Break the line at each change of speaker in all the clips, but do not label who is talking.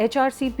HRCP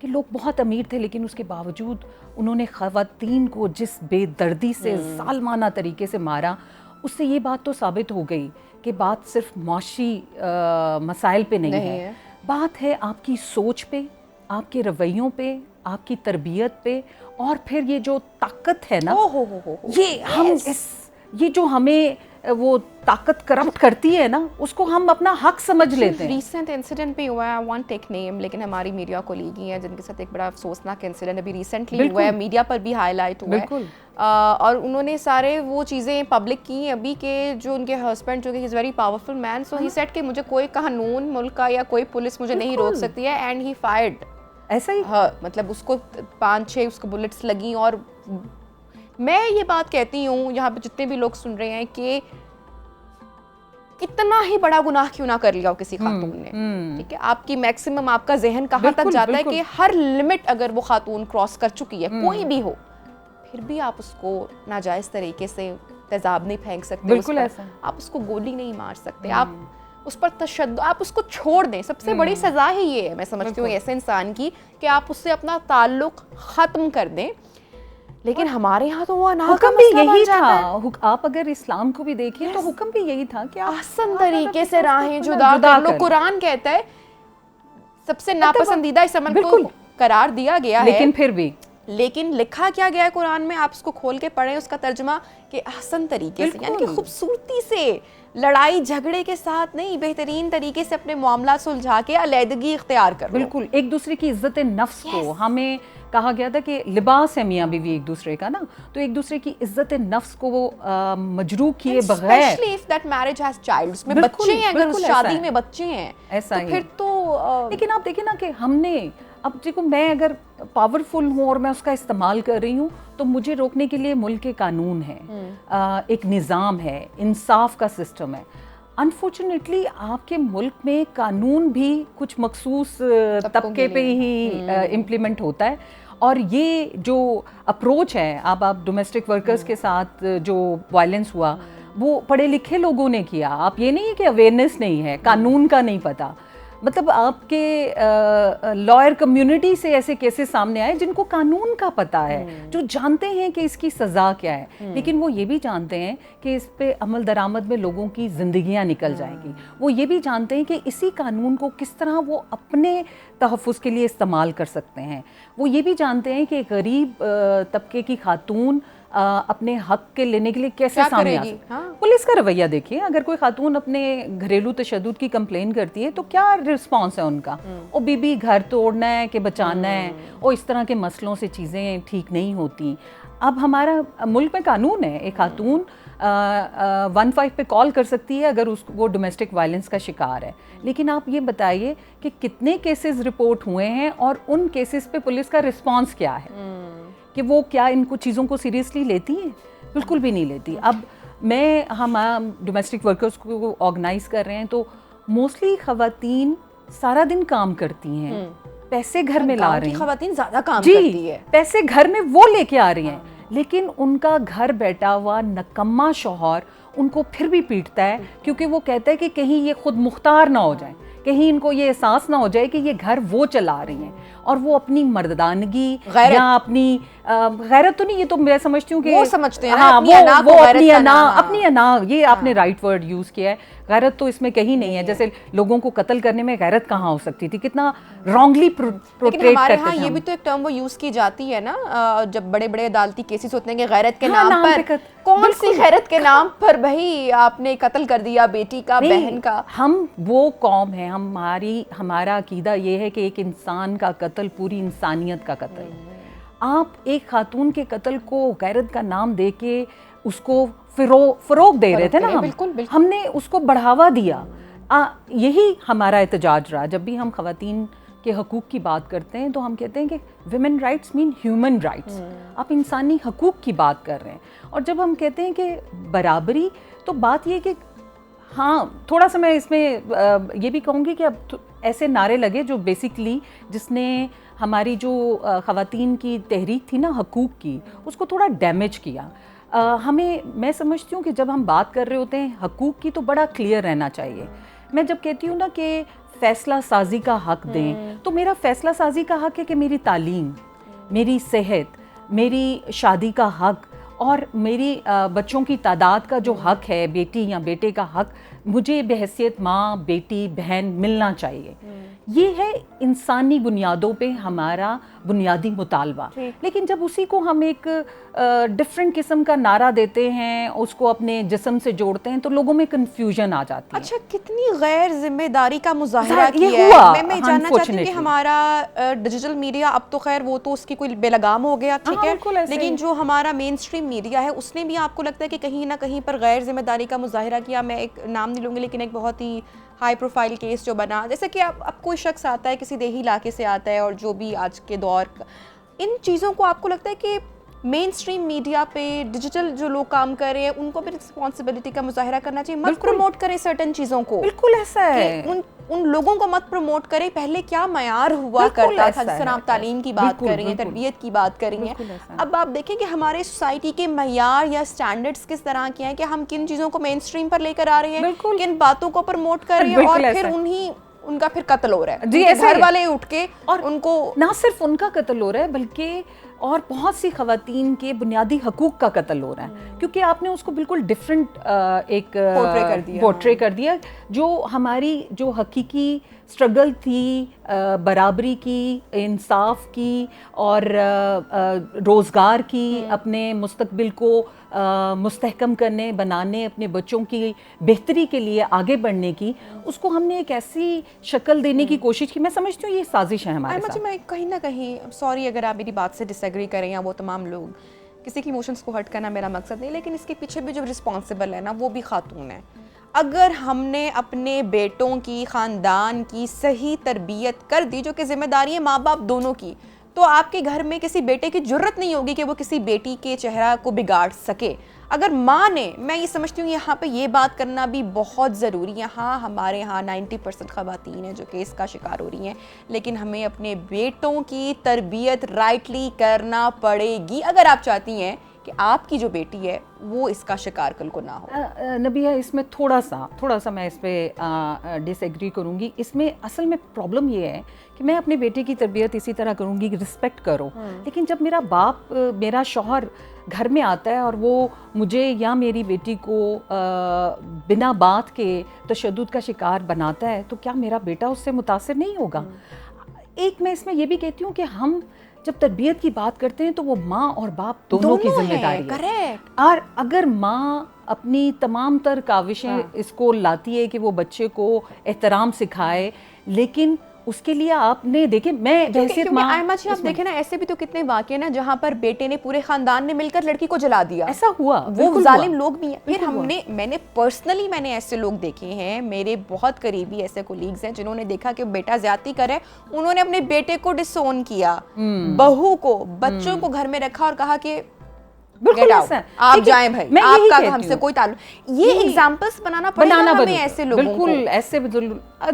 کہ لوگ بہت امیر تھے لیکن اس کے باوجود انہوں نے خواتین کو جس بے دردی سے ظالمانہ طریقے سے مارا، اس سے یہ بات تو ثابت ہو گئی کہ بات صرف معاشی مسائل پہ نہیں ہے، بات ہے آپ کی سوچ پہ، آپ کے رویوں پہ، آپ کی تربیت پہ، اور پھر یہ جو طاقت ہے نا، یہ جو ہمیں وہ طاقت کرپٹ کرتی ہے نا، اس کو ہم اپنا حق سمجھ لیتے ہیں.
ریسنٹ انسیڈنٹ بھی ہوا ہے, I won't take name, لیکن ہماری میڈیا کولیگ ہی ہیں جن کے ساتھ ایک بڑا افسوسناک انسیڈنٹ ابھی ریسنٹلی ہوا ہے, میڈیا پر بھی ہائی لائٹ ہوا ہے, اور انہوں نے سارے وہ چیزیں پبلک کی ابھی کہ جو ان کے ہسبینڈ جو کہ he is very powerful man, so he said کہ مجھے کوئی قانون ملک کا یا کوئی پولیس مجھے نہیں روک سکتی ہے, اینڈ ہی فائرڈ.
ایسا ہی
مطلب اس کو 5-6 اس کو بلٹس لگیں. اور میں یہ بات کہتی ہوں یہاں پہ جتنے بھی لوگ سن رہے ہیں کہ اتنا ہی بڑا گناہ کیوں نہ کر لیا ہو کسی خاتون نے, ٹھیک ہے, آپ کی میکسیمم آپ کا ذہن کہاں تک جاتا ہے کہ ہر لمٹ اگر وہ خاتون کراس کر چکی ہے, کوئی بھی ہو, پھر بھی آپ اس کو ناجائز طریقے سے تیزاب نہیں پھینک سکتے,
بالکل ایسا,
آپ اس کو گولی نہیں مار سکتے, آپ اس پر تشدد, آپ اس کو چھوڑ دیں. سب سے بڑی سزا ہی یہ ہے میں سمجھتی ہوں ایسے انسان کی کہ آپ اس سے اپنا تعلق ختم کر دیں. لیکن ہمارے ہاں تو وہ
حکم بھی یہی تھا. آپ اگر اسلام کو بھی دیکھیں تو حکم بھی یہی تھا کہ
احسن طریقے سے راہیں جدا کر لو. قرآن کہتا ہے سب سے ناپسندیدہ اس عمل کو قرار دیا گیا ہے, لیکن لکھا کیا گیا ہے قرآن میں, آپ اس کو کھول کے پڑھیں اس کا ترجمہ, کہ احسن طریقے سے, یعنی کہ خوبصورتی سے, لڑائی جھگڑے کے ساتھ نہیں, بہترین طریقے سے اپنے معاملات سلجھا کے علیحدگی اختیار کرو.
بالکل ایک دوسرے کی عزت نفس کو, ہمیں کہا گیا تھا کہ لباس ہے میاں بیوی ایک دوسرے کا نا, تو ایک دوسرے کی عزت نفس کو وہ مجروح کیے بغیر,
especially if that marriage has child, اس میں بچے ہیں, اگر اس شادی میں بچے ہیں
ایسا
تو پھر تو.
لیکن آپ دیکھیں نا کہ ہم نے اب دیکھو, میں اگر پاورفل ہوں اور میں اس کا استعمال کر رہی ہوں تو مجھے روکنے کے لیے ملک کے قانون ہے, ایک نظام ہے, انصاف کا سسٹم ہے. انفارچونیٹلی آپ کے ملک میں قانون بھی کچھ مخصوص طبقے پہ ہی امپلیمنٹ ہوتا ہے, اور یہ جو اپروچ ہے, اب آپ ڈومیسٹک ورکرز کے ساتھ جو وائلنس ہوا وہ پڑھے لکھے لوگوں نے کیا. آپ یہ نہیں ہے کہ اویئرنیس نہیں ہے, قانون کا نہیں پتہ, مطلب آپ کے لائر کمیونٹی سے ایسے کیسز سامنے آئے جن کو قانون کا پتہ ہے, جو جانتے ہیں کہ اس کی سزا کیا ہے, لیکن وہ یہ بھی جانتے ہیں کہ اس پہ عمل درآمد میں لوگوں کی زندگیاں نکل جائیں گی. وہ یہ بھی جانتے ہیں کہ اسی قانون کو کس طرح وہ اپنے تحفظ کے لیے استعمال کر سکتے ہیں. وہ یہ بھی جانتے ہیں کہ غریب طبقے کی خاتون اپنے حق کے لینے کے لیے کیسے سامنے آ سکتی. پولیس کا رویہ دیکھیے, اگر کوئی خاتون اپنے گھریلو تشدد کی کمپلین کرتی ہے تو کیا رسپانس ہے ان کا, او بی بی گھر توڑنا ہے کہ بچانا ہے, اور اس طرح کے مسئلوں سے چیزیں ٹھیک نہیں ہوتی. اب ہمارا ملک میں قانون ہے, ایک خاتون 15 پہ کال کر سکتی ہے اگر وہ ڈومیسٹک وائلنس کا شکار ہے, لیکن آپ یہ بتائیے کہ کتنے کیسز رپورٹ ہوئے ہیں اور ان کیسز پہ پولیس کا رسپانس کیا ہے, کہ وہ کیا ان کو چیزوں کو سیریسلی لیتی ہے؟ بالکل بھی نہیں لیتی. اب ہم ڈومیسٹک ورکرز کو آرگنائز کر رہے ہیں تو موسٹلی خواتین سارا دن کام کرتی ہیں, پیسے گھر میں لا رہی ہیں,
خواتین زیادہ کام کرتی ہے,
پیسے گھر میں وہ لے کے آ رہی ہیں, لیکن ان کا گھر بیٹھا ہوا نکما شوہر ان کو پھر بھی پیٹتا ہے, کیونکہ وہ کہتا ہے کہ کہیں یہ خود مختار نہ ہو جائیں, کہیں ان کو یہ احساس نہ ہو جائے کہ یہ گھر وہ چلا رہی ہیں, اور وہ اپنی مردانگی یا اپنی غیرت تو نہیں, یہ تو میں سمجھتی ہوں کہ
وہ سمجھتے ہیں
وہ اپنی انا, یہ آپ نے رائٹ ورڈ یوز کیا ہے, غیرت تو اس میں کہیں نہیں ہے. جیسے لوگوں کو قتل کرنے میں غیرت کہاں ہو سکتی تھی, کتنا رانگلی پورٹریٹ کرتے تھے.
ہمارے ہاں یہ بھی تو ایک ٹرم وہ یوز کی جاتی ہے نا, جب بڑے بڑے عدالتی کیسز ہوتے ہیں کہ غیرت کے نام پر, کون سی غیرت کے نام پر بھائی آپ نے قتل کر دیا بیٹی کا, بہن کا.
ہم وہ قوم ہیں, ہمارا عقیدہ یہ ہے کہ ایک انسان کا قتل پوری انسانیت کا قتل ہے. آپ ایک خاتون کے قتل کو غیرت کا نام دے کے اس کو فروغ دے رہے تھے نا, ہم نے اس کو بڑھاوا دیا. یہی ہمارا احتجاج رہا. جب بھی ہم خواتین کے حقوق کی بات کرتے ہیں تو ہم کہتے ہیں کہ ویمن رائٹس مین ہیومن رائٹس, آپ انسانی حقوق کی بات کر رہے ہیں. اور جب ہم کہتے ہیں کہ برابری, تو بات یہ کہ ہاں تھوڑا سا میں اس میں یہ بھی کہوں گی کہ اب ایسے نعرے لگے جو بیسکلی جس نے ہماری جو خواتین کی تحریک تھی نا حقوق کی, اس کو تھوڑا ڈیمیج کیا. میں سمجھتی ہوں کہ جب ہم بات کر رہے ہوتے ہیں حقوق کی تو بڑا کلیئر رہنا چاہیے. میں جب کہتی ہوں نا کہ فیصلہ سازی کا حق دیں تو میرا فیصلہ سازی کا حق ہے کہ میری تعلیم، میری صحت، میری شادی کا حق اور میری بچوں کی تعداد کا جو حق ہے، بیٹی یا بیٹے کا حق، مجھے بحیثیت ماں، بیٹی، بہن ملنا چاہیے. یہ ہے انسانی بنیادوں پہ ہمارا بنیادی مطالبہ. لیکن جب اسی کو ہم ایک ڈفرینٹ قسم کا نعرہ دیتے ہیں، اس کو اپنے جسم سے جوڑتے ہیں تو لوگوں میں کنفیوژن آ جاتی ہے.
اچھا کتنی غیر ذمہ داری کا مظاہرہ کیا ہے. میں جاننا چاہتی ہوں کہ ہمارا ڈیجیٹل میڈیا اب تو خیر وہ تو اس کی کوئی بے لگام ہو گیا، ٹھیک ہے، لیکن جو ہمارا مین اسٹریم میڈیا ہے اس نے بھی آپ کو لگتا ہے کہ کہیں نہ کہیں پر غیر ذمہ داری کا مظاہرہ کیا؟ میں ایک نام نہیں لوں گی لیکن ایک بہت ہی ہائی پروفائل کیس جو بنا، جیسے کہ اب کوئی شخص آتا ہے کسی دیہی علاقے سے آتا ہے اور جو بھی آج کے دور ان چیزوں کو آپ کو لگتا ہے کہ مین اسٹریم میڈیا پہ ڈیجیٹل جو لوگ کام کر رہے ہیں ان کو بھی رسپانسبلٹی کا مظاہرہ کرنا چاہیے؟ مت پروموٹ کریں سرٹن چیزوں کو.
بالکل ایسا ہے.
ان لوگوں کو مت پروموٹ کریں. پہلے کیا معیار ہوا کرتا تھا، جس طرح آپ تعلیم کی بات کر رہی ہیں، تربیت کی بات کر رہی ہیں. اب آپ دیکھیں کہ ہمارے سوسائٹی کے معیار یا اسٹینڈرڈس کس طرح کے ہیں کہ ہم کن چیزوں کو مین اسٹریم پر لے کر آ رہے ہیں، کن باتوں کو پروموٹ کر رہے ہیں، اور پھر ان کا پھر قتل ہو رہا ہے. جی گھر والے اٹھ کے اور ان کو
نہ صرف ان کا قتل ہو رہا ہے بلکہ اور بہت سی خواتین کے بنیادی حقوق کا قتل ہو رہا ہے، کیونکہ آپ نے اس کو بالکل ڈفرینٹ ایک پورٹرے کر دیا. جو ہماری جو حقیقی اسٹرگل تھی برابری کی، انصاف کی اور روزگار کی، اپنے مستقبل کو مستحکم کرنے، بنانے، اپنے بچوں کی بہتری کے لیے آگے بڑھنے کی، اس کو ہم نے ایک ایسی شکل دینے کی کوشش کی. میں سمجھتی ہوں یہ سازش ہے ہمارے ساتھ.
میں کہیں نہ کہیں سوری اگر آپ میری بات سے ڈس ایگری کریں یا وہ تمام لوگ، کسی کی ایموشنس کو ہرٹ کرنا میرا مقصد نہیں، لیکن اس کے پیچھے بھی جو رسپانسبل ہے نا وہ بھی خاتون ہے. اگر ہم نے اپنے بیٹوں کی، خاندان کی صحیح تربیت کر دی، جو کہ ذمہ داری ہے ماں باپ دونوں کی، تو آپ کے گھر میں کسی بیٹے کی جرت نہیں ہوگی کہ وہ کسی بیٹی کے چہرہ کو بگاڑ سکے. اگر ماں نے، میں یہ سمجھتی ہوں یہاں پہ یہ بات کرنا بھی بہت ضروری ہے. ہاں ہمارے ہاں 90% خواتین ہیں جو کہ اس کا شکار ہو رہی ہیں، لیکن ہمیں اپنے بیٹوں کی تربیت رائٹلی کرنا پڑے گی اگر آپ چاہتی ہیں کہ آپ کی جو بیٹی ہے وہ اس کا شکار کل کو نہ ہو.
نبیہ اس میں تھوڑا سا میں اس پہ ڈس ایگری کروں گی. اس میں اصل میں پرابلم یہ ہے کہ میں اپنے بیٹے کی تربیت اسی طرح کروں گی کہ رسپیکٹ کرو، لیکن جب میرا باپ، میرا شوہر گھر میں آتا ہے اور وہ مجھے یا میری بیٹی کو بنا بات کے تشدد کا شکار بناتا ہے تو کیا میرا بیٹا اس سے متاثر نہیں ہوگا؟ ایک میں اس میں یہ بھی کہتی ہوں کہ ہم جب تربیت کی بات کرتے ہیں تو وہ ماں اور باپ دونوں کی ذمہ داری ہے. اور اگر ماں اپنی تمام تر کاوشیں اس کو لاتی ہے کہ وہ بچے کو احترام سکھائے، لیکن اس کے لیے آپ نے دیکھیں، میں حیثیت ماں،
آپ دیکھیں نا ایسے بھی تو کتنے واقعے نا جہاں پر بیٹے نے پورے خاندان نے مل کر لڑکی کو جلا دیا.
ایسا ہوا،
وہ ظالم لوگ بھی ہیں. پھر میں نے پرسنلی میں نے ایسے لوگ دیکھے ہیں، میرے بہت قریبی ایسے کولیگز ہیں جنہوں نے دیکھا کہ بیٹا زیادتی کرے، انہوں نے اپنے بیٹے کو ڈسون کیا، بہو کو، بچوں کو گھر میں رکھا اور کہا کہ
بالکل ایسا
آپ جائیں بھائی، آپ کا ہم سے کوئی تعلق. یہ ایگزامپلس بنانا پڑے گا ہمیں ایسے لوگوں کو.
بالکل ایسے.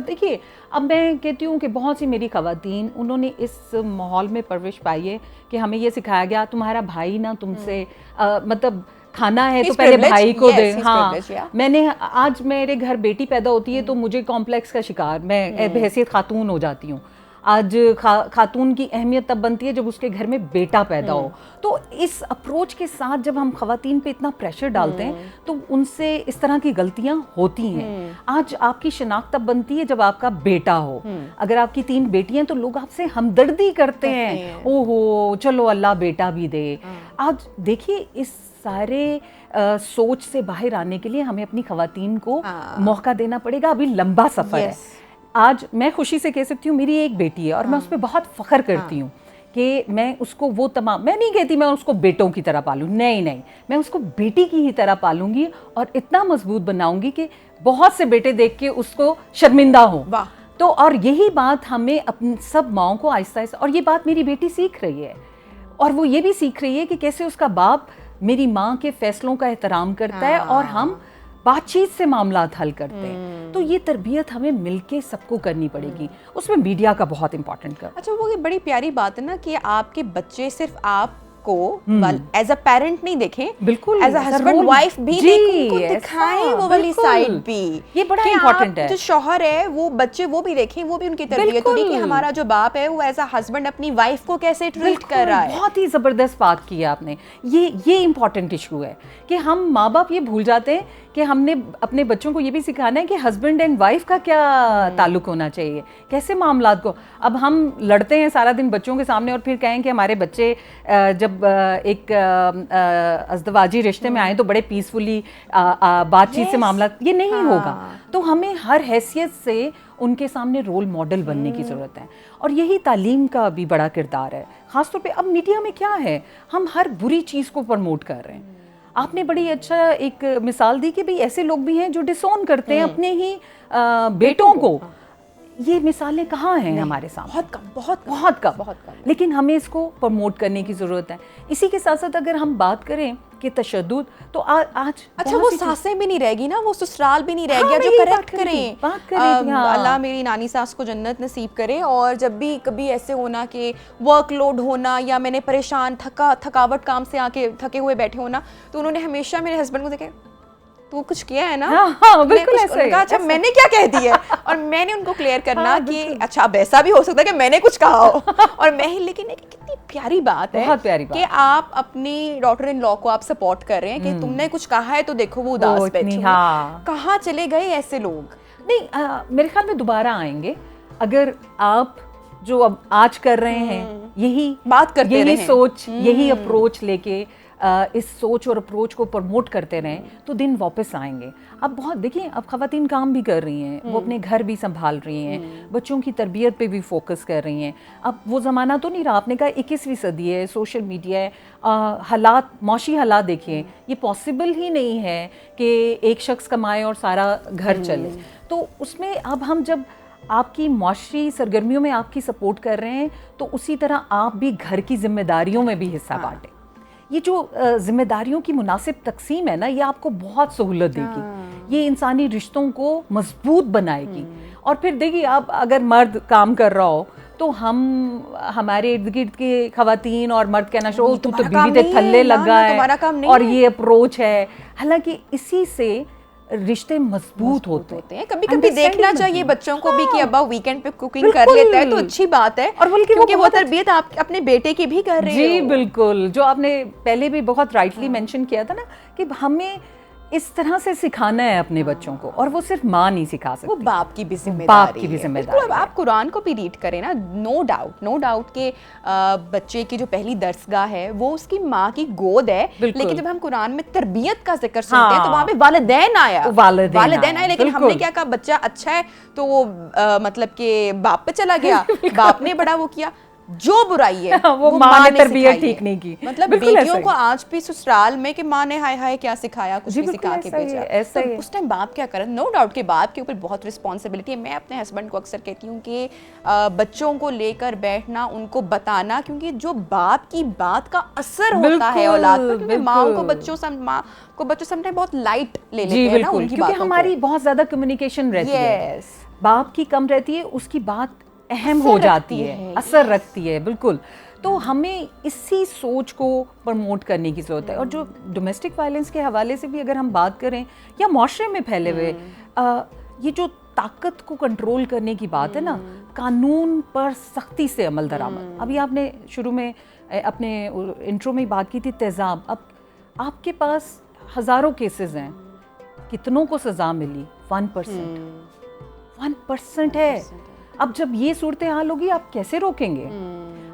دیکھیے اب میں کہتی ہوں کہ بہت سی میری خواتین انہوں نے اس ماحول میں پرورش پائی ہے کہ ہمیں یہ سکھایا گیا تمہارا بھائی نا تم سے مطلب کھانا ہے تو پہلے بھائی کو دے. ہاں میں نے آج میرے گھر بیٹی پیدا ہوتی ہے تو مجھے کمپلیکس کا شکار، میں بحیثیت خاتون ہو جاتی ہوں. آج خاتون کی اہمیت تب بنتی ہے جب اس کے گھر میں بیٹا پیدا ہو. تو اس اپروچ کے ساتھ جب ہم خواتین پہ اتنا پریشر ڈالتے ہیں تو ان سے اس طرح کی غلطیاں ہوتی ہیں. آج آپ کی شناخت تب بنتی ہے جب آپ کا بیٹا ہو. اگر آپ کی 3 بیٹی ہیں تو لوگ آپ سے ہمدردی کرتے ہیں، او ہو چلو اللہ بیٹا بھی دے. آج دیکھیے اس سارے سوچ سے باہر آنے کے لیے ہمیں اپنی خواتین کو موقع دینا پڑے گا. ابھی لمبا سفر ہے. آج میں خوشی سے کہہ سکتی ہوں میری ایک بیٹی ہے اور میں اس پہ بہت فخر کرتی ہوں کہ میں اس کو وہ تمام، میں نہیں کہتی میں اس کو بیٹوں کی طرح پالوں، نہیں، میں اس کو بیٹی کی ہی طرح پالوں گی اور اتنا مضبوط بناؤں گی کہ بہت سے بیٹے دیکھ کے اس کو شرمندہ ہوں. تو اور یہی بات ہمیں اپنی سب ماؤں کو آہستہ آہستہ، اور یہ بات میری بیٹی سیکھ رہی ہے اور وہ یہ بھی سیکھ رہی ہے کہ کیسے اس کا باپ میری ماں کے فیصلوں کا احترام کرتا ہے اور ہم بات چیت سے معاملات حل کرتے ہیں. تو یہ تربیت ہمیں مل کے سب کو کرنی پڑے گی. اس میں میڈیا کا بہت امپورٹنٹ کر.
اچھا وہ یہ بڑی پیاری بات ہے نا کہ آپ کے بچے صرف آپ کو ایز اے پیرنٹ نہیں دیکھیں,
بالکل
ایز اے ہسبینڈ وائف بھی دیکھیں, کو دکھائیں وہ والی سائڈ بھی.
یہ بڑا امپورٹنٹ ہے.
جو شوہر ہے وہ بچے وہ بھی دیکھیں, وہ بھی ان کی تربیت ہوگی کہ ہمارا جو باپ ہے وہ ایز اے ہسبینڈ اپنی وائف کو کیسے ٹریٹ کر رہا ہے.
بہت ہی زبردست بات کی آپ نے. یہ امپورٹنٹ ایشو ہے کہ ہم ماں باپ یہ بھول جاتے ہیں کہ ہم نے اپنے بچوں کو یہ بھی سکھانا ہے کہ ہسبینڈ اینڈ وائف کا کیا تعلق ہونا چاہیے, کیسے معاملات کو. اب ہم لڑتے ہیں سارا دن بچوں کے سامنے اور پھر کہیں کہ ہمارے بچے جب ایک ازدواجی رشتے میں آئیں تو بڑے پیسفلی بات چیت سے معاملات, یہ نہیں ہوگا. تو ہمیں ہر حیثیت سے ان کے سامنے رول ماڈل بننے کی ضرورت ہے, اور یہی تعلیم کا بھی بڑا کردار ہے. خاص طور پہ اب میڈیا میں کیا ہے, ہم ہر بری چیز کو پروموٹ کر رہے ہیں. آپ نے بڑی اچھا ایک مثال دی کہ بھئی ایسے لوگ بھی ہیں جو ڈسون کرتے ہیں اپنے ہی بیٹوں کو. یہ مثالیں کہاں ہیں ہمارے سامنے؟ بہت کم. لیکن ہمیں اس کو پروموٹ کرنے کی ضرورت ہے. اسی کے ساتھ ساتھ اگر ہم بات کریں کہ تشدد, تو آج
اچھا وہ ساسیں بھی نہیں رہ گی نا, وہ سسرال بھی نہیں رہ گیا جو کریکٹ کریں. اللہ میری نانی ساس کو جنت نصیب کرے. اور جب بھی کبھی ایسے ہونا کہ ورک لوڈ ہونا یا میں نے پریشان تھکاوٹ کام سے آ کے تھکے ہوئے بیٹھے ہونا, تو انہوں نے ہمیشہ میرے ہسبینڈ کو دیکھا تو کچھ کیا ہے نا,
بالکل ایسے.
اچھا میں نے کیا کہہ دیا, اور میں نے ان کو کلیئر کرنا کہ اچھا اب ایسا بھی ہو سکتا ہے کہ میں نے کچھ کہا ہو اور میں ہی. لیکن کتنی پیاری بات ہے,
بہت پیاری بات کہ
آپ اپنی ڈاٹر ان لا کو آپ سپورٹ کر رہے ہیں کہ تم نے کچھ کہا ہے تو دیکھو وہ اداس بیٹھے. کہاں چلے گئے ایسے لوگ؟
نہیں, میرے خیال میں دوبارہ آئیں گے اگر آپ جو اب آج کر رہے ہیں یہی
بات کرتے
یہی سوچ یہی اپروچ لے کے اس سوچ اور اپروچ کو پروموٹ کرتے رہیں تو دن واپس آئیں گے. اب بہت دیکھیں, اب خواتین کام بھی کر رہی ہیں, وہ اپنے گھر بھی سنبھال رہی ہیں, بچوں کی تربیت پہ بھی فوکس کر رہی ہیں. اب وہ زمانہ تو نہیں رہا, آپ نے کہا 21ویں صدی ہے, سوشل میڈیا ہے, حالات معاشی حالات دیکھیں, یہ پاسبل ہی نہیں ہے کہ ایک شخص کمائے اور سارا گھر چلے. تو اس میں اب ہم جب آپ کی معاشی سرگرمیوں میں آپ کی سپورٹ کر رہے ہیں تو اسی طرح آپ بھی گھر کی ذمہ داریوں میں بھی حصہ بانٹیں. یہ جو ذمہ داریوں کی مناسب تقسیم ہے نا, یہ آپ کو بہت سہولت دے گی, یہ انسانی رشتوں کو مضبوط بنائے گی. اور پھر دیکھیے آپ اگر مرد کام کر رہا ہو تو ہمارے ارد گرد کے خواتین اور مرد کہنا شروع تو بیوی دے تھلے لگا ہے اور یہ اپروچ ہے. حالانکہ اسی سے رشتے مضبوط ہوتے ہیں.
کبھی کبھی دیکھنا چاہیے بچوں کو بھی کہ ابا ویکینڈ پہ کوکنگ کر لیتا ہے تو اچھی بات ہے, اور کیونکہ وہ تربیت آپ اپنے بیٹے کی بھی کر رہے ہیں.
جی بالکل, جو آپ نے پہلے بھی بہت رائٹلی مینشن کیا تھا نا کہ ہمیں اس طرح سے سکھانا ہے اپنے بچوں کو, اور وہ صرف ماں نہیں سکھا سکتی,
وہ باپ کی بھی ذمہ
داری.
اب آپ قرآن کو بھی ریڈ کریں نا, نو ڈاؤٹ کہ بچے کی جو پہلی درسگاہ ہے وہ اس کی ماں کی گود ہے. لیکن جب ہم قرآن میں تربیت کا ذکر سنتے ہیں تو وہاں پہ والدین آیا, لیکن ہم نے کیا کہا بچہ اچھا ہے تو وہ مطلب کہ باپ پہ چلا گیا, باپ نے بڑا وہ کیا. جو برائی ہے وہ
ماں نے تربیت ٹھیک نہیں کی.
مطلب بیٹیوں کو آج بھی سسرال میں کہ ماں نے ہائے ہائے کیا سکھایا, کچھ بھی سکھا کے بھیجا. اس ٹائم باپ کیا کرے, نو ڈاؤٹ کہ باپ کے اوپر بہت رسپانسبلٹی ہے. میں اپنے ہسبینڈ کو اکثر کہتی ہوں کہ بچوں کو لے کر بیٹھنا, ان کو بتانا, کیونکہ جو باپ کی بات کا اثر ہوتا ہے اولاد پر, کیونکہ ماں کو بچوں سم ٹائم بہت لائٹ لے لیتے ہیں نا ان کی باتوں کو,
کیونکہ ہماری بہت زیادہ کمیونیکیشن رہتی ہے, باپ کی کم رہتی ہے, اس کی بات اہم ہو جاتی ہے, اثر رکھتی ہے. بالکل, تو ہمیں اسی سوچ کو پروموٹ کرنے کی ضرورت ہے. اور جو ڈومیسٹک وائلنس کے حوالے سے بھی اگر ہم بات کریں یا معاشرے میں پھیلے ہوئے یہ جو طاقت کو کنٹرول کرنے کی بات ہے نا, قانون پر سختی سے عمل درآمد. ابھی آپ نے شروع میں اپنے انٹرو میں بات کی تھی تیزاب. اب آپ کے پاس ہزاروں کیسز ہیں, کتنوں کو سزا ملی؟ 1% ہے. اب جب یہ صورتحال ہوگی آپ کیسے روکیں گے؟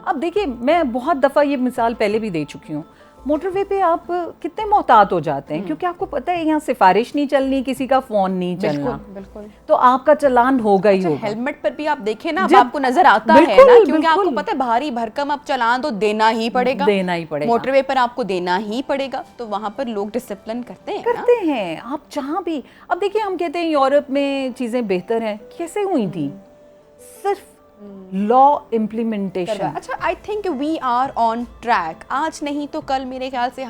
اب دیکھیے, میں بہت دفعہ یہ مثال پہلے بھی دے چکی ہوں, موٹر وے پہ آپ کتنے محتاط ہو جاتے ہیں کیونکہ آپ کو پتہ ہے یہاں سفارش نہیں چلنی, کسی کا فون نہیں چلنا, تو آپ کا چلان ہوگا ہی ہوگا.
ہیلمٹ پر بھی آپ دیکھیں نا, آپ کو نظر آتا ہے نا, کیونکہ آپ کو پتہ ہے بھاری بھرکم اب چلان تو دینا ہی پڑے گا, موٹر وے پر آپ کو دینا ہی پڑے گا. تو وہاں پر لوگ ڈسپلن کرتے
ہیں آپ جہاں بھی. اب دیکھیں ہم کہتے ہیں یورپ میں چیزیں بہتر ہیں, کیسے ہوئی تھی؟ صرف law implementation.
اچھا I think we are on track. آج نہیں تو کل میرے خیال سے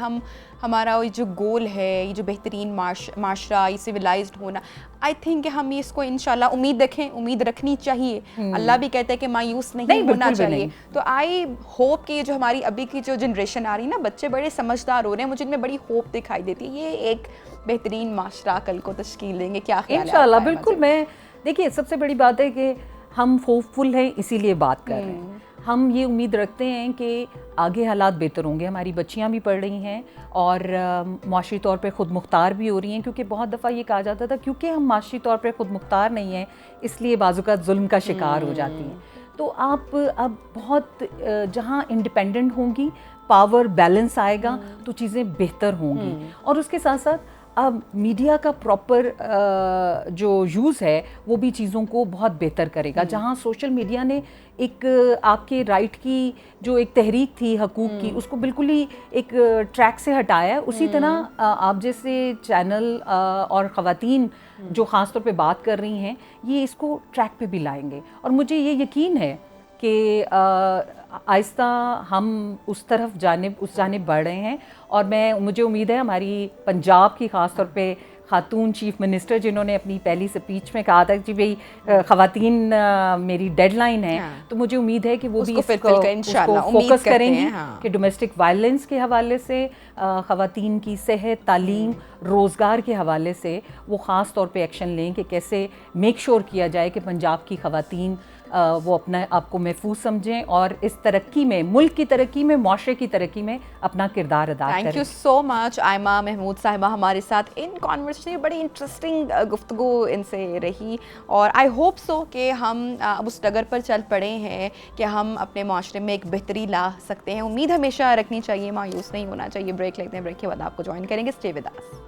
ہمارا یہ جو گول ہے, یہ جو بہترین معاشرہ, یہ سویلائزڈ ہونا, آئی تھنک ہم اس کو انشاءاللہ امید رکھنی چاہیے. اللہ بھی کہتا ہے کہ مایوس نہیں ہونا چاہیے. تو آئی ہوپ کہ یہ جو ہماری ابھی کی جو جنریشن آ رہی ہے نا, بچے بڑے سمجھدار ہو رہے ہیں, مجھے ان میں بڑی ہوپ دکھائی دیتی ہے. یہ ایک بہترین معاشرہ کل کو تشکیل دیں گے. کیا خیال ہے
انشاءاللہ بالکل. میں دیکھیے سب سے بڑی بات ہے کہ ہم ہوپ فل ہیں, اسی لیے بات کر رہے ہیں. ہم یہ امید رکھتے ہیں کہ آگے حالات بہتر ہوں گے. ہماری بچیاں بھی پڑھ رہی ہیں اور معاشی طور پہ خود مختار بھی ہو رہی ہیں, کیونکہ بہت دفعہ یہ کہا جاتا تھا کیونکہ ہم معاشی طور پہ خود مختار نہیں ہیں اس لیے بعض اوقات ظلم کا شکار ہو جاتی ہیں. تو آپ اب بہت جہاں انڈیپینڈنٹ ہوں گی, پاور بیلنس آئے گا تو چیزیں بہتر ہوں گی. اور اس کے ساتھ ساتھ اب میڈیا کا پراپر جو یوز ہے وہ بھی چیزوں کو بہت بہتر کرے گا. جہاں سوشل میڈیا نے ایک آپ کے رائٹ کی جو ایک تحریک تھی حقوق کی, اس کو بالکل ہی ایک ٹریک سے ہٹایا ہے. اسی طرح آپ جیسے چینل اور خواتین جو خاص طور پہ بات کر رہی ہیں, یہ اس کو ٹریک پہ بھی لائیں گے. اور مجھے یہ یقین ہے کہ آہستہ ہم اس جانب بڑھ رہے ہیں. اور مجھے امید ہے ہماری پنجاب کی خاص طور پہ خاتون چیف منسٹر جنہوں نے اپنی پہلی اسپیچ میں کہا تھا کہ بھئی خواتین میری ڈیڈ لائن ہے, تو مجھے امید ہے کہ وہ بھی اس کو فوکس کریں گی کہ ڈومیسٹک وائلنس کے حوالے سے, خواتین کی صحت, تعلیم, روزگار کے حوالے سے وہ خاص طور پہ ایکشن لیں کہ کیسے میک شور کیا جائے کہ پنجاب کی خواتین وہ اپنا آپ کو محفوظ سمجھیں اور اس ترقی میں, ملک کی ترقی میں, معاشرے کی ترقی میں اپنا کردار ادا کریں.
تھینک یو سو مچ آئمہ محمود صاحبہ ہمارے ساتھ ان کانورسیشن. بڑی انٹرسٹنگ گفتگو ان سے رہی, اور آئی ہوپ سو کہ ہم اب اس ڈگر پر چل پڑے ہیں کہ ہم اپنے معاشرے میں ایک بہتری لا سکتے ہیں. امید ہمیشہ رکھنی چاہیے, مایوس نہیں ہونا چاہیے. بریک لیتے ہیں, بریک کے بعد آپ کو جوائن کریں گے. Stay with us.